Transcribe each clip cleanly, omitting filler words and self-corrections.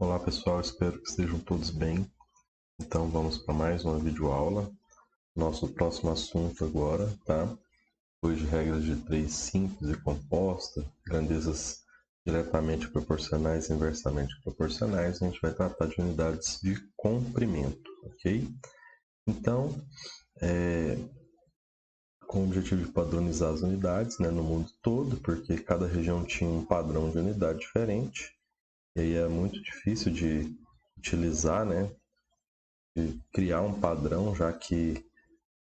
Olá pessoal, espero que estejam todos bem. Então vamos para mais uma videoaula. Nosso próximo assunto agora, tá? Depois de regras de 3 simples e composta, grandezas diretamente proporcionais e inversamente proporcionais, a gente vai tratar de unidades de comprimento, ok? Então, com o objetivo de padronizar as unidades, né, no mundo todo, porque cada região tinha um padrão de unidade diferente, e aí é muito difícil de utilizar, né, de criar um padrão, já que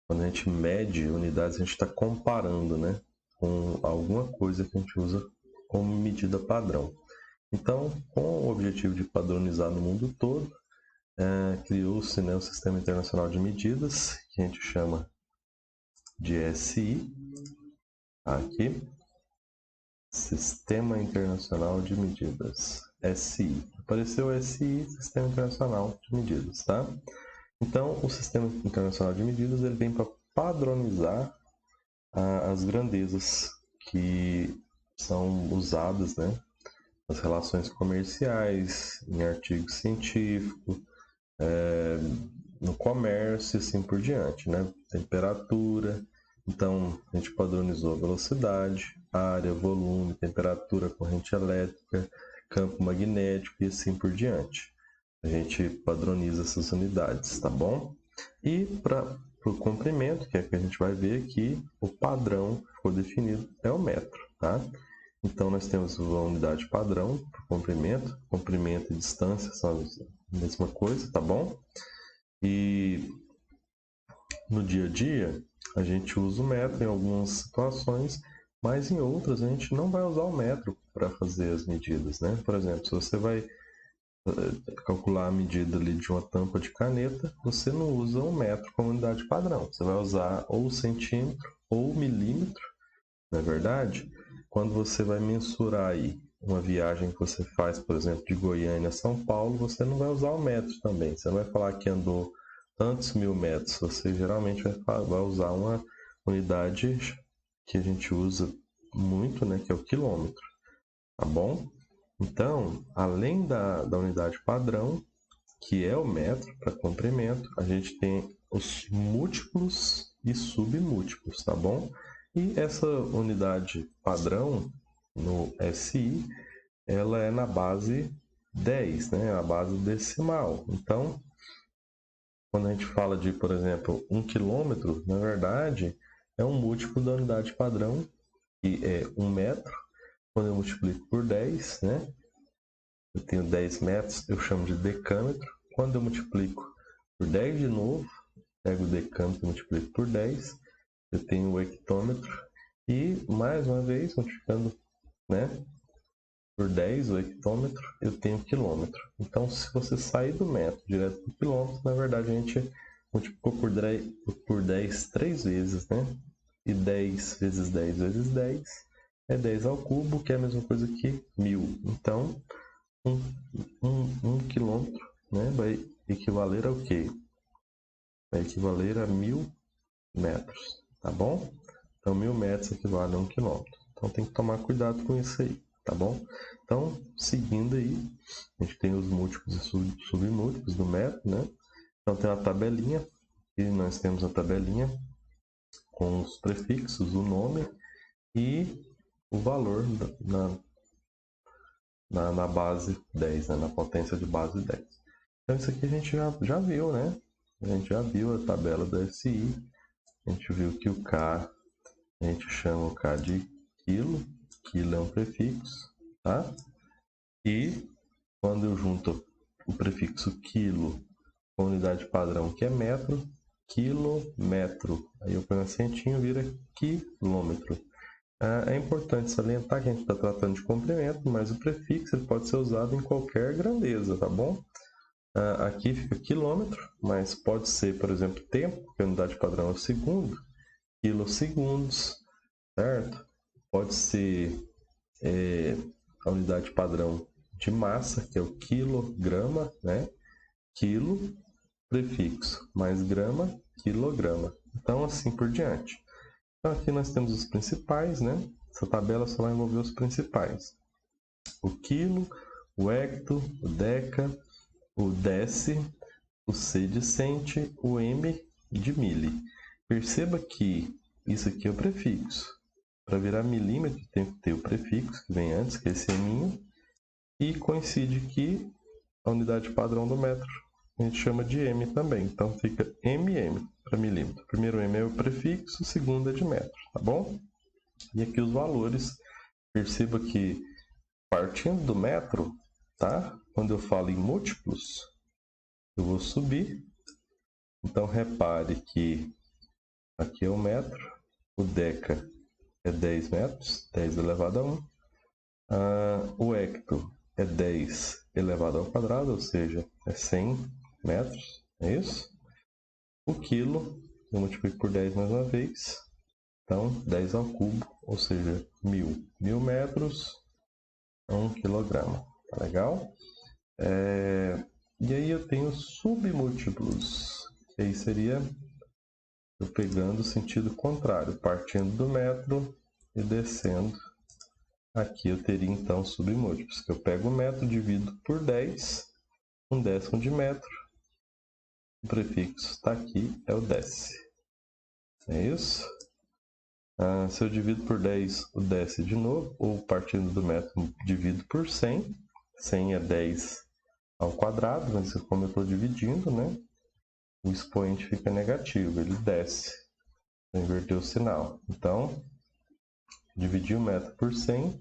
quando a gente mede unidades, a gente está comparando, né, com alguma coisa que a gente usa como medida padrão. Então, com o objetivo de padronizar no mundo todo, criou-se, né, o Sistema Internacional de Medidas, que a gente chama de SI, aqui, Sistema Internacional de Medidas, SI. Apareceu SI, Sistema Internacional de Medidas, tá? Então, o Sistema Internacional de Medidas ele vem para padronizar as grandezas que são usadas, né, nas relações comerciais, em artigos científicos, no comércio e assim por diante, né? Temperatura. Então, a gente padronizou a velocidade, área, volume, temperatura, corrente elétrica, campo magnético e assim por diante. A gente padroniza essas unidades, tá bom? E para o comprimento, que é que a gente vai ver aqui, o padrão que ficou definido é o metro, tá? Então, nós temos a unidade padrão para comprimento e distância são a mesma coisa, tá bom? E no dia a dia, a gente usa o metro em algumas situações, mas em outras a gente não vai usar o metro para fazer as medidas, né? Por exemplo, se você vai calcular a medida ali de uma tampa de caneta, você não usa o metro como unidade padrão. Você vai usar ou o centímetro ou o milímetro, não é verdade? Quando você vai mensurar aí uma viagem que você faz, por exemplo, de Goiânia a São Paulo, você não vai usar o metro também. Você não vai falar que andou tantos mil metros. Você geralmente vai usar uma unidade que a gente usa muito, né, que é o quilômetro, tá bom? Então, além da unidade padrão, que é o metro para comprimento, a gente tem os múltiplos e submúltiplos, tá bom? E essa unidade padrão no SI, ela é na base 10, né? A base decimal. Então, quando a gente fala de, por exemplo, 1 quilômetro, na verdade, é um múltiplo da unidade padrão, que é 1 metro. Quando eu multiplico por 10, né? Eu tenho 10 metros, eu chamo de decâmetro. Quando eu multiplico por 10 de novo, pego o decâmetro e multiplico por 10, eu tenho o hectômetro. E, mais uma vez, multiplicando, né, por 10 o hectômetro, eu tenho o quilômetro. Então, se você sair do metro direto para o quilômetro, na verdade a gente multiplicou por 10 3 vezes, né? E 10 vezes 10 vezes 10 é 10 ao cubo, que é a mesma coisa que 1000. Então, um quilômetro, né, vai equivaler ao quê? Vai equivaler a 1000 metros, tá bom? Então, 1000 metros equivale a 1 quilômetro. Então, tem que tomar cuidado com isso aí, tá bom? Então, seguindo aí, a gente tem os múltiplos e submúltiplos do metro, né? Então, tem a tabelinha, e nós temos a tabelinha com os prefixos, o nome e o valor na base 10, né? Na potência de base 10. Então, isso aqui a gente já viu, né? A gente já viu a tabela do SI. A gente viu que o K, a gente chama o K de quilo. Quilo é um prefixo, tá? E quando eu junto o prefixo quilo com a unidade padrão, que é metro, quilômetro. Aí eu ponho um acentinho, vira quilômetro. É importante salientar que a gente está tratando de comprimento, mas o prefixo ele pode ser usado em qualquer grandeza, tá bom? Aqui fica quilômetro, mas pode ser, por exemplo, tempo, que a unidade padrão é o segundo, quilossegundos, certo? Pode ser a unidade padrão de massa, que é o quilograma, né? Quilo, prefixo, mais grama, quilograma. Então, assim por diante. Então, aqui nós temos os principais, né? Essa tabela só vai envolver os principais. O quilo, o hecto, o deca, o deci, o C de centi, o M de mili. Perceba que isso aqui é o prefixo. Para virar milímetro tem que ter o prefixo que vem antes, que é esse M, e coincide que a unidade padrão do metro a gente chama de M também. Então fica MM para milímetro. O primeiro M é o prefixo, o segundo é de metro, tá bom? E aqui os valores. Perceba que partindo do metro, tá? Quando eu falo em múltiplos, eu vou subir. Então repare que aqui é o metro, o deca é 10 metros, 10 elevado a 1. O hecto é 10 elevado ao quadrado, ou seja, é 100 metros, é isso? O quilo, eu multiplico por 10 mais uma vez, então 10 ao cubo, ou seja, 1000. 1000 metros a 1 quilograma, tá legal? E aí eu tenho submúltiplos, que aí seria eu pegando o sentido contrário, partindo do metro e descendo. Aqui eu teria então submúltiplos, que eu pego o metro, divido por 10, 1/10 de metro, o prefixo está aqui, é o deci. É isso? Se eu divido por 10, o deci de novo, ou partindo do metro, divido por 100. 100 é 10 ao quadrado, mas como eu estou dividindo, né, o expoente fica negativo, ele desce. Vou inverter o sinal. Então, dividir o metro por 100,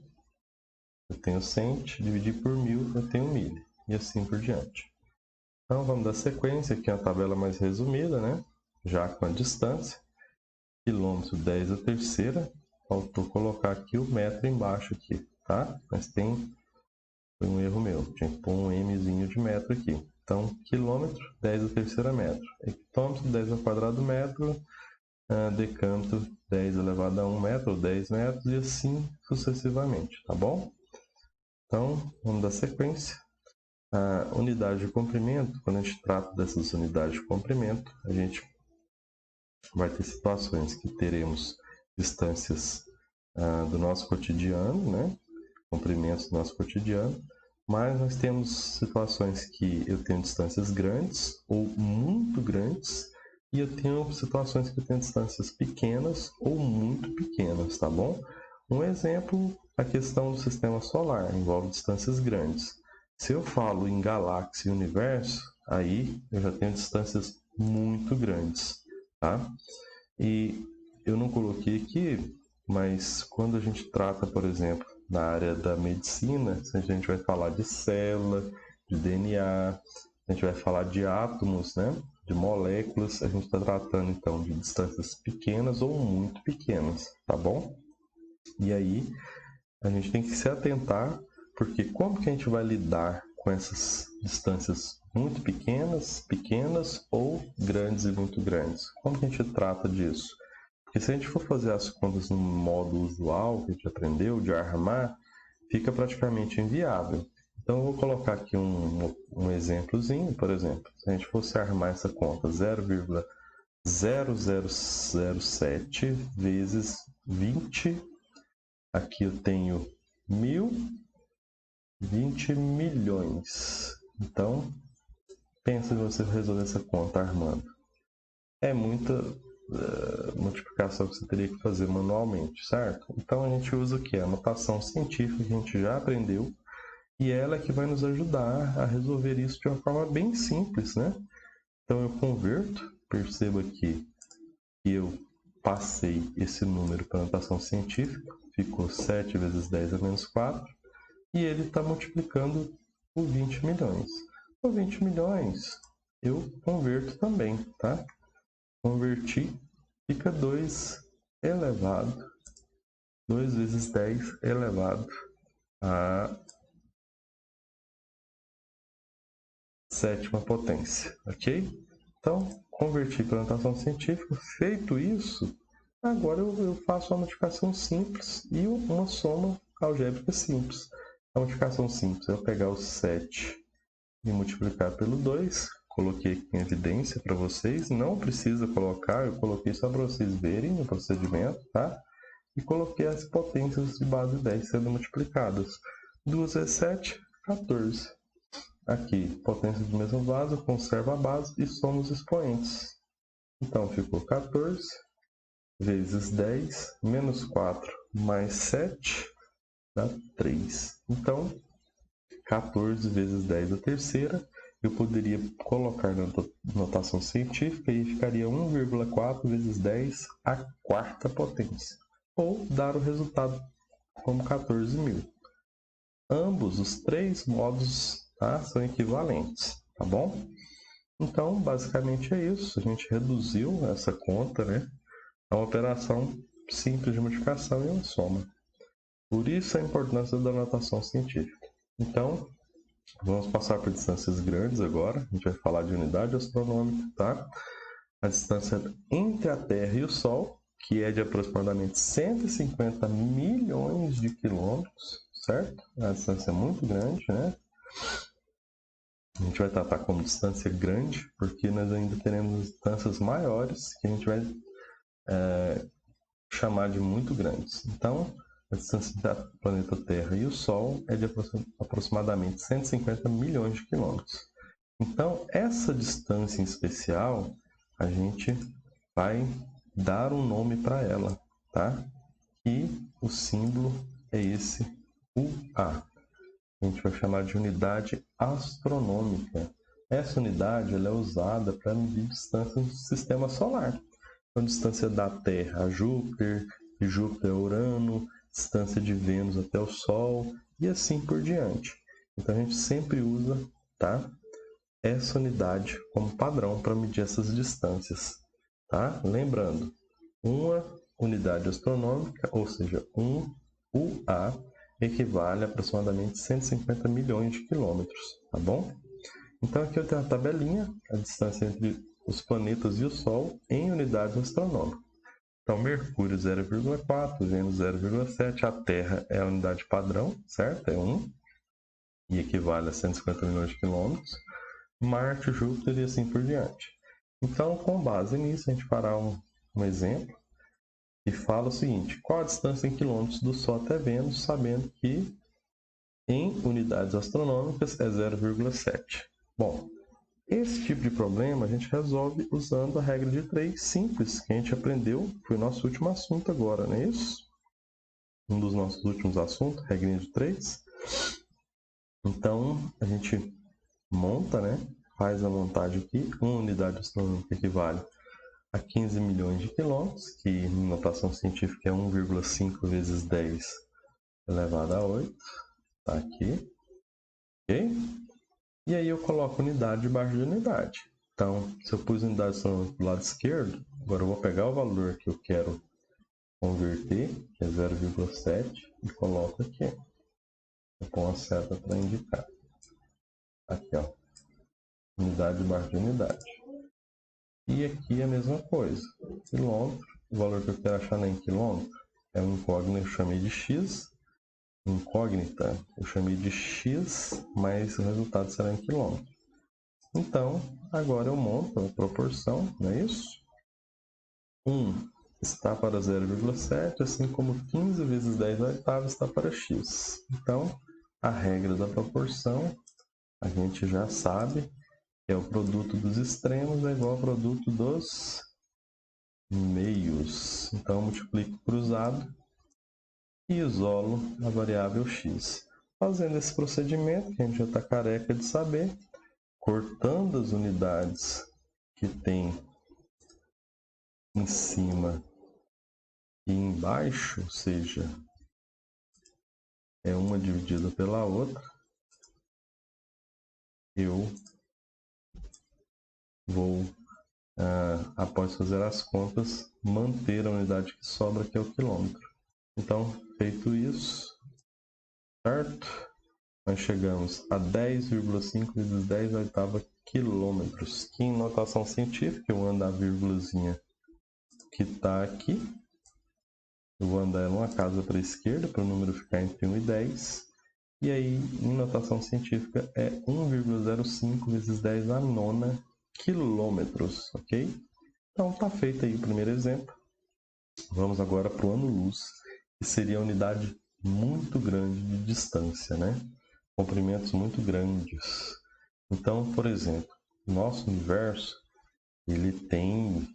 eu tenho cento, dividir por 1000, eu tenho milha, e assim por diante. Então, vamos dar sequência, aqui é uma tabela mais resumida, né? Já com a distância. Quilômetro 10 a terceira. Faltou colocar aqui o metro embaixo aqui, tá? Mas foi um erro meu. Tinha que pôr um Mzinho de metro aqui. Então, quilômetro 10 a terceira metro. Hectômetro 10 ao quadrado metro. Decâmetro 10 elevado a 1 metro, ou 10 metros, e assim sucessivamente, tá bom? Então, vamos dar sequência. A unidade de comprimento, quando a gente trata dessas unidades de comprimento, a gente vai ter situações que teremos distâncias do nosso cotidiano, né? Comprimentos do nosso cotidiano, mas nós temos situações que eu tenho distâncias grandes ou muito grandes, e eu tenho situações que eu tenho distâncias pequenas ou muito pequenas, tá bom? Um exemplo, a questão do sistema solar, envolve distâncias grandes. Se eu falo em galáxia e universo, aí eu já tenho distâncias muito grandes, tá? E eu não coloquei aqui, mas quando a gente trata, por exemplo, na área da medicina, a gente vai falar de célula, de DNA, a gente vai falar de átomos, né? De moléculas, a gente está tratando então de distâncias pequenas ou muito pequenas, tá bom? E aí a gente tem que se atentar, porque como que a gente vai lidar com essas distâncias muito pequenas, pequenas ou grandes e muito grandes? Como que a gente trata disso? Porque se a gente for fazer as contas no modo usual que a gente aprendeu, de armar, fica praticamente inviável. Então eu vou colocar aqui um exemplozinho, por exemplo, se a gente fosse armar essa conta 0,0007 vezes 20, aqui eu tenho 20 milhões. Então, pensa em você resolver essa conta armando. É muita multiplicação que você teria que fazer manualmente, certo? Então a gente usa o que? A notação científica que a gente já aprendeu, e ela é que vai nos ajudar a resolver isso de uma forma bem simples, né? Então eu converto, perceba que eu passei esse número para a notação científica, ficou 7 vezes 10 a menos 4, e ele está multiplicando por 20 milhões. Por 20 milhões eu converto também, tá? Converti, fica 2 elevado, 2 vezes 10 elevado a sétima potência, ok? Então, converti para notação científica. Feito isso, agora eu faço uma multiplicação simples e uma soma algébrica simples. A multiplicação simples é eu pegar o 7 e multiplicar pelo 2. Coloquei aqui em evidência para vocês. Não precisa colocar, eu coloquei só para vocês verem o procedimento, tá? E coloquei as potências de base 10 sendo multiplicadas. 2 vezes 7, 14. Aqui, potência de mesma base, conserva a base e soma os expoentes. Então, ficou 14 vezes 10 menos 4 mais 7 dá 3. Então, 14 vezes 10 a terceira. Eu poderia colocar na notação científica e ficaria 1,4 vezes 10 a quarta potência. Ou dar o resultado como 14.000. Ambos os três modos, tá, são equivalentes, tá bom? Então, basicamente é isso. A gente reduziu essa conta, né? É uma operação simples de multiplicação e uma soma. Por isso a importância da notação científica. Então, vamos passar por distâncias grandes agora. A gente vai falar de unidade astronômica, tá? A distância entre a Terra e o Sol, que é de aproximadamente 150 milhões de quilômetros, certo? É uma distância muito grande, né? A gente vai tratar como distância grande, porque nós ainda teremos distâncias maiores que a gente vai chamar de muito grandes. Então, a distância do planeta Terra e o Sol é de aproximadamente 150 milhões de quilômetros. Então, essa distância em especial, a gente vai dar um nome para ela, tá? E o símbolo é esse UA. A gente vai chamar de unidade astronômica. Essa unidade ela é usada para medir distâncias do sistema solar. Então, distância da Terra a Júpiter, de Júpiter a Urano, distância de Vênus até o Sol e assim por diante. Então, a gente sempre usa, tá, essa unidade como padrão para medir essas distâncias. Tá? Lembrando, uma unidade astronômica, ou seja, um UA, equivale a aproximadamente 150 milhões de quilômetros, tá bom? Então aqui eu tenho a tabelinha, a distância entre os planetas e o Sol em unidades astronômicas. Então Mercúrio 0,4, Vênus 0,7, a Terra é a unidade padrão, certo? É 1, e equivale a 150 milhões de quilômetros. Marte, Júpiter e assim por diante. Então, com base nisso, a gente fará um exemplo e fala o seguinte: qual a distância em quilômetros do Sol até Vênus, sabendo que em unidades astronômicas é 0,7. Bom, esse tipo de problema a gente resolve usando a regra de 3 simples, que a gente aprendeu, foi o nosso último assunto agora, não é isso? Um dos nossos últimos assuntos, regrinha de 3. Então, a gente monta, né? Faz a montagem aqui. Uma unidade astronômica equivale a 15 milhões de quilômetros, que em notação científica é 1,5 vezes 10 elevado a 8. Tá aqui. Ok? E aí eu coloco unidade debaixo de unidade. Então, se eu pus unidade astronômica do lado esquerdo, agora eu vou pegar o valor que eu quero converter, que é 0,7, e coloco aqui. Eu ponho a seta para indicar. Aqui, ó. Unidade debaixo de unidade. E aqui a mesma coisa. Quilômetro, o valor que eu quero achar em quilômetro é um incógnito, eu chamei de x. Incógnita, eu chamei de x, mas o resultado será em quilômetro. Então, agora eu monto a proporção, não é isso? 1 está para 0,7, assim como 15 vezes 10 à oitava está para x. Então, a regra da proporção, a gente já sabe, que é o produto dos extremos é igual ao produto dos meios. Então, eu multiplico cruzado e isolo a variável x. Fazendo esse procedimento, que a gente já está careca de saber, cortando as unidades que tem em cima e embaixo, ou seja, é uma dividida pela outra, eu vou, após fazer as contas, manter a unidade que sobra, que é o quilômetro. Então, feito isso, certo? Nós chegamos a 10,5 vezes 10 à oitava quilômetros, que em notação científica, eu ando a vírgulazinha que está aqui, eu vou andar uma casa para a esquerda, para o número ficar entre 1 e 10, e aí, em notação científica, é 1,05 vezes 10 à nona quilômetros, ok? Então, está feito aí o primeiro exemplo. Vamos agora para o ano-luz, que seria a unidade muito grande de distância, né? comprimentos muito grandes. Então, por exemplo, nosso universo ele tem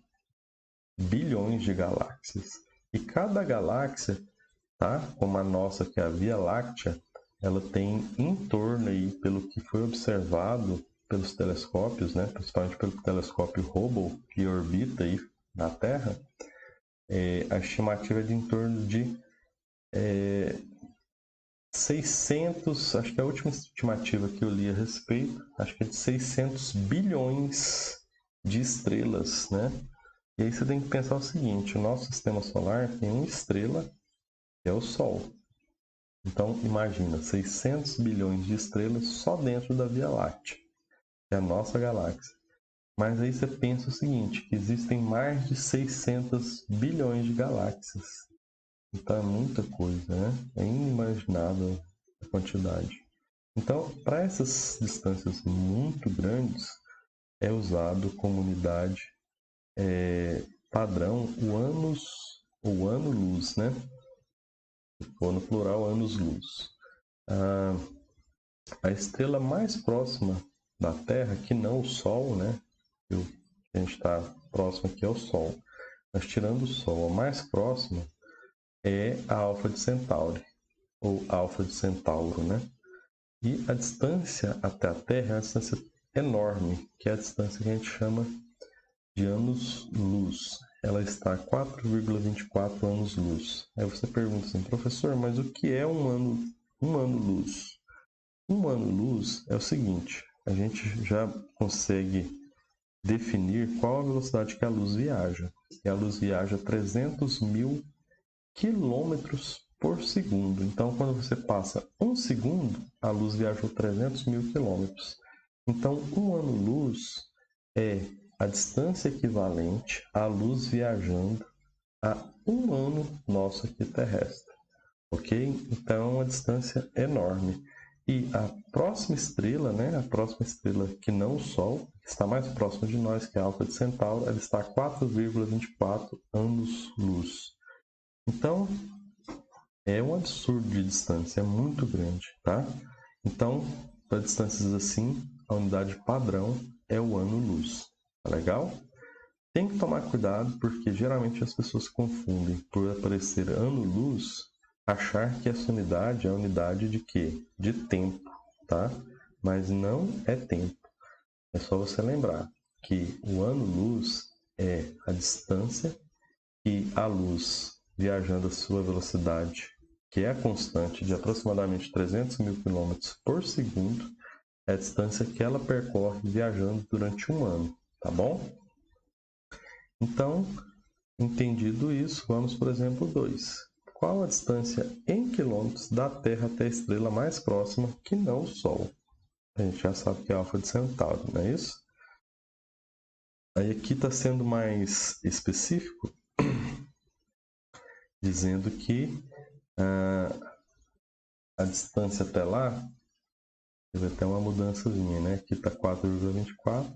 bilhões de galáxias. E cada galáxia, tá? Como a nossa, que é a Via Láctea, ela tem em torno aí, pelo que foi observado pelos telescópios, né? Principalmente pelo telescópio Hubble, que orbita aí na Terra, a estimativa é de em torno de 600, acho que a última estimativa que eu li a respeito, acho que é de 600 bilhões de estrelas, né? E aí você tem que pensar o seguinte, o nosso sistema solar tem uma estrela, que é o Sol. Então, imagina, 600 bilhões de estrelas só dentro da Via Láctea, que é a nossa galáxia. Mas aí você pensa o seguinte, que existem mais de 600 bilhões de galáxias. Então é muita coisa, né? É inimaginável a quantidade. Então, para essas distâncias muito grandes, é usado como unidade padrão o ano-luz, né? Ou no plural, anos-luz. A estrela mais próxima da Terra, que não o Sol, né? A gente está próximo aqui ao Sol. Mas tirando o Sol, a mais próxima é a Alfa de Centauri, ou Alfa de Centauro, né? E a distância até a Terra é uma distância enorme, que é a distância que a gente chama de anos-luz. Ela está a 4,24 anos-luz. Aí você pergunta assim, professor, mas o que é um ano-luz? Um ano-luz é o seguinte, a gente já consegue definir qual a velocidade que a luz viaja. E a luz viaja 300 mil quilômetros por segundo. Então, quando você passa um segundo, a luz viajou 300 mil quilômetros. Então, um ano-luz é a distância equivalente à luz viajando a um ano nosso aqui terrestre. Ok? Então, é uma distância enorme. E a próxima estrela, né, a próxima estrela que não o Sol, que está mais próxima de nós, que é a Alfa de Centauro, ela está a 4,24 anos-luz. Então, é um absurdo de distância, é muito grande, tá? Então, para distâncias assim, a unidade padrão é o ano-luz. Tá legal? Tem que tomar cuidado porque geralmente as pessoas confundem por aparecer ano-luz, achar que essa unidade é a unidade de quê? De tempo, tá? Mas não é tempo. É só você lembrar que o ano-luz é a distância que a luz, viajando a sua velocidade, que é a constante de aproximadamente 300 mil km por segundo, é a distância que ela percorre viajando durante um ano, tá bom? Então, entendido isso, vamos para o exemplo 2. Qual a distância em quilômetros da Terra até a estrela mais próxima que não o Sol? A gente já sabe que é a Alfa de Centauro, não é isso? Aí aqui está sendo mais específico, dizendo que a distância até lá teve até uma mudançazinha, né? Aqui está 4,24,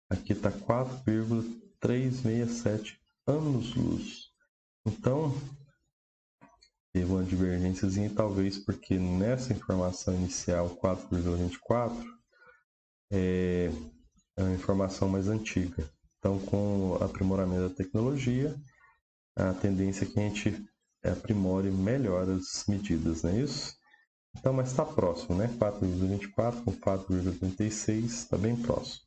aqui está 4,367 anos-luz. Então, teve uma divergênciazinha, talvez porque nessa informação inicial 4,24 é uma informação mais antiga. Então, com o aprimoramento da tecnologia, a tendência é que a gente aprimore melhor as medidas, não é isso? Então, mas está próximo, né? 4,24 com 4,36 está bem próximo.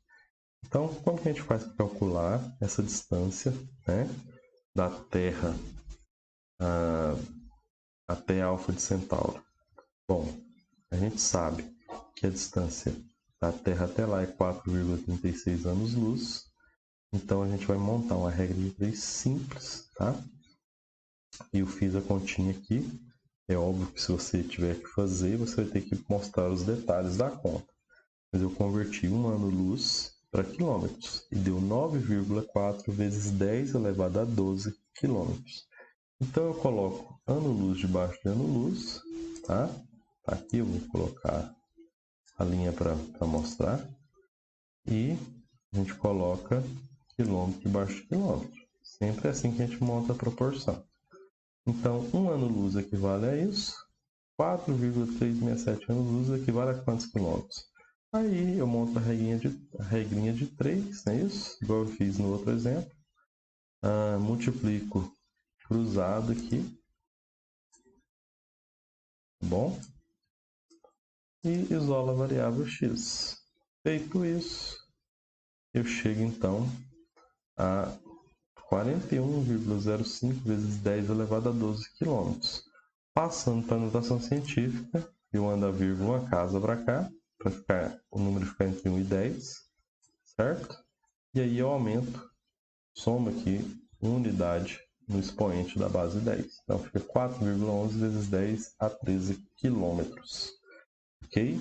Então, como que a gente faz para calcular essa distância, né, da Terra até a Alfa de Centauro? Bom, a gente sabe que a distância da Terra até lá é 4,36 anos-luz. Então, a gente vai montar uma regra de 3 simples, tá? E eu fiz a continha aqui. É óbvio que se você tiver que fazer, você vai ter que mostrar os detalhes da conta. Mas eu converti um ano-luz para quilômetros e deu 9,4 vezes 10 elevado a 12 quilômetros. Então eu coloco ano-luz debaixo de ano-luz, tá? Aqui eu vou colocar a linha para mostrar. E a gente coloca quilômetro debaixo de quilômetro. Sempre é assim que a gente monta a proporção. Então, um ano-luz equivale a isso. 4,367 anos-luz equivale a quantos quilômetros? Aí eu monto a regrinha de 3, não é isso? Igual eu fiz no outro exemplo. Multiplico cruzado aqui. Tá bom? E isolo a variável x. Feito isso, eu chego então a 41,05 vezes 10 elevado a 12 km. Passando para a notação científica, eu mando a vírgula uma casa para cá, para o número ficar entre 1 e 10, certo? E aí eu aumento, somo aqui, uma unidade no expoente da base 10. Então fica 4,11 vezes 10 a 13 km. Ok?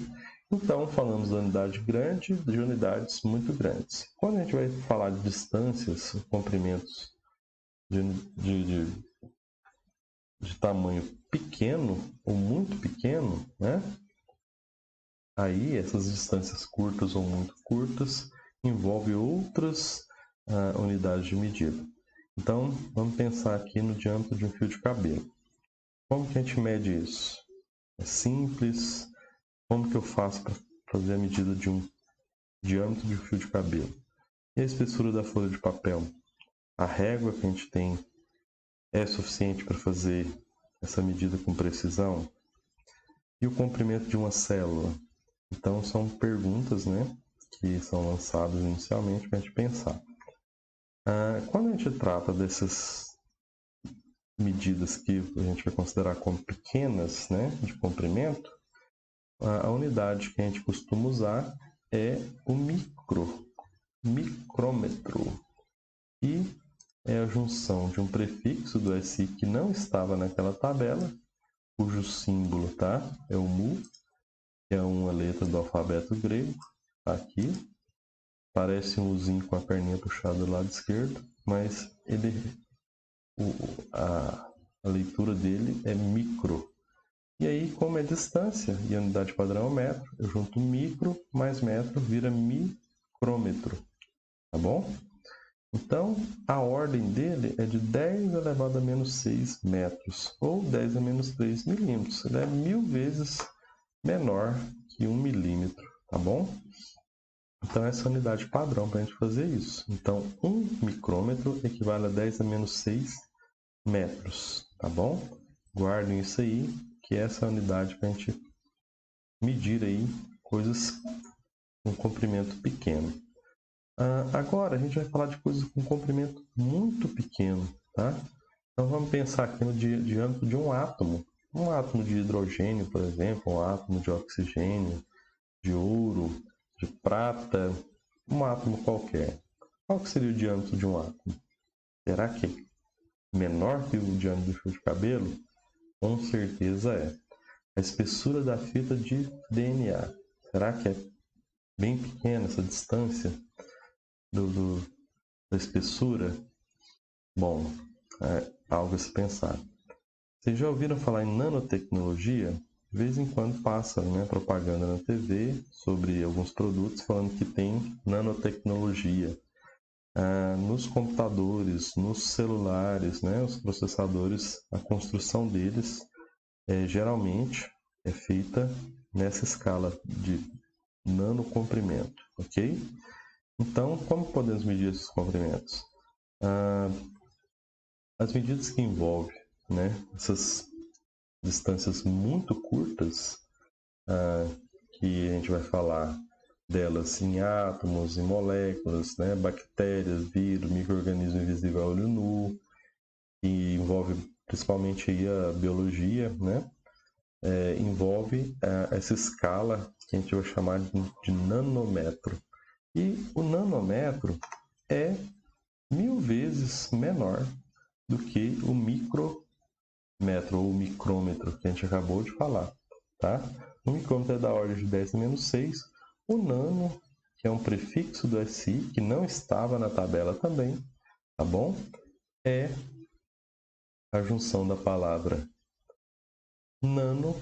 Então, falamos da unidade grande de unidades muito grandes. Quando a gente vai falar de distâncias, comprimentos de tamanho pequeno ou muito pequeno, né? Aí, essas distâncias curtas ou muito curtas envolvem outras unidades de medida. Então, vamos pensar aqui no diâmetro de um fio de cabelo. Como que a gente mede isso? É simples. Como que eu faço para fazer a medida de um diâmetro de um fio de cabelo? E a espessura da folha de papel? A régua que a gente tem é suficiente para fazer essa medida com precisão? E o comprimento de uma célula? Então, são perguntas, né, que são lançadas inicialmente para a gente pensar. Quando a gente trata dessas medidas que a gente vai considerar como pequenas, né, de comprimento, a unidade que a gente costuma usar é o micrômetro, e é a junção de um prefixo do SI que não estava naquela tabela, cujo símbolo é o mu, que é uma letra do alfabeto grego, aqui. Parece um Uzinho com a perninha puxada do lado esquerdo, mas a leitura dele é micro. E aí, como é distância e a unidade padrão é o metro, eu junto micro mais metro, vira micrômetro. Tá bom? Então, a ordem dele é de 10 elevado a menos 6 metros, ou 10 a menos 3 milímetros. Ele é 1000 vezes menor que 1 milímetro, tá bom? Então, essa é a unidade padrão para a gente fazer isso. Então, 1 micrômetro equivale a 10 a menos 6 metros, tá bom? Guardem isso aí, que essa é a unidade para a gente medir aí coisas com comprimento pequeno. Agora, a gente vai falar de coisas com comprimento muito pequeno, tá? Então, vamos pensar aqui no diâmetro de um átomo. Um átomo de hidrogênio, por exemplo, um átomo de oxigênio, de ouro, de prata, um átomo qualquer. Qual que seria o diâmetro de um átomo? Será que é menor que o diâmetro do fio de cabelo? Com certeza é. A espessura da fita de DNA. Será que é bem pequena essa distância da espessura? Bom, é algo a se pensar. Vocês já ouviram falar em nanotecnologia? De vez em quando passa, né, propaganda na TV sobre alguns produtos falando que tem nanotecnologia. Nos computadores, nos celulares, né, os processadores, a construção deles geralmente é feita nessa escala de nanocomprimento, ok? Então, como podemos medir esses comprimentos? As medidas que envolvem, né, essas distâncias muito curtas, que a gente vai falar delas em átomos, em moléculas, né, bactérias, vírus, micro-organismo invisível a olho nu, que envolve principalmente aí a biologia, né, envolve essa escala que a gente vai chamar de nanômetro. E o nanômetro é 1000 vezes menor do que o micrômetro ou micrômetro que a gente acabou de falar, tá? O micrômetro é da ordem de 10 a menos 6. O nano, que é um prefixo do SI, que não estava na tabela também, tá bom? É a junção da palavra nano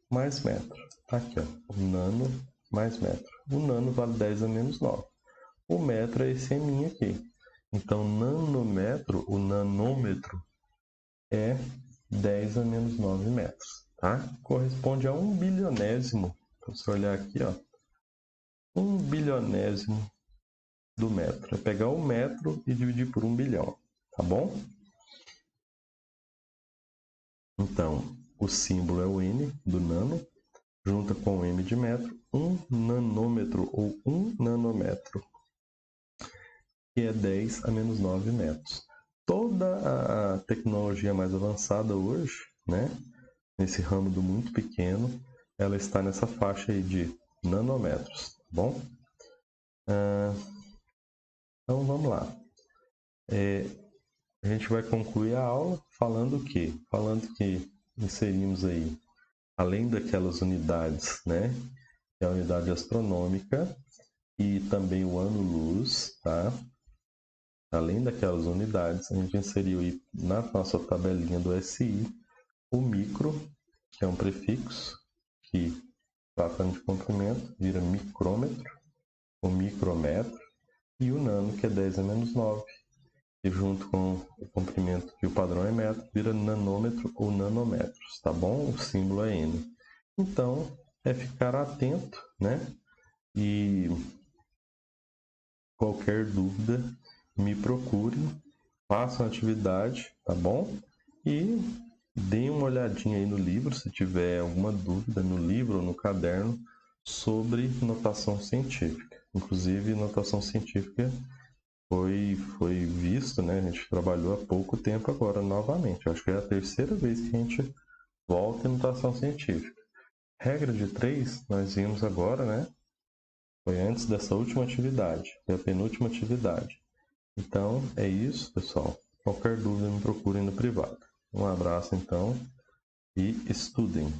mais metro. Tá aqui, ó. Nano mais metro. O nano vale 10 a menos 9. O metro é esse m aqui. Então, nanômetro, o nanômetro, é 10 a menos 9 metros. tá? Corresponde a 1/1000º. Então, se olhar aqui, ó, 1/1000º do metro. É pegar 1 metro e dividir por 1 bilhão, tá bom? Então, o símbolo é o N do nano, junta com o M de metro, 1 nanômetro ou 1 nanômetro, que é 10 a menos 9 metros. Toda a tecnologia mais avançada hoje, né, nesse ramo do muito pequeno, ela está nessa faixa aí de nanômetros, tá bom? Então vamos lá. A gente vai concluir a aula falando o quê? Falando que inserimos aí, além daquelas unidades, né, que é a unidade astronômica e também o ano-luz, tá? Além daquelas unidades, a gente inseriu aí na nossa tabelinha do SI o micro, que é um prefixo que, tratando de comprimento, vira micrômetro, o micrômetro, e o nano, que é 10 a menos 9, e junto com o comprimento, que o padrão é metro, vira nanômetro ou nanômetros, tá bom? O símbolo é N. Então, é ficar atento, né? E qualquer dúvida, me procure, façam a atividade, tá bom? E deem uma olhadinha aí no livro, se tiver alguma dúvida no livro ou no caderno sobre notação científica. Inclusive, notação científica foi visto, né? A gente trabalhou há pouco tempo agora novamente. Acho que é a terceira vez que a gente volta em notação científica. Regra de 3, nós vimos agora, né? Foi antes dessa última atividade, foi a penúltima atividade. Então, é isso, pessoal. Qualquer dúvida, me procurem no privado. Um abraço, então, e estudem!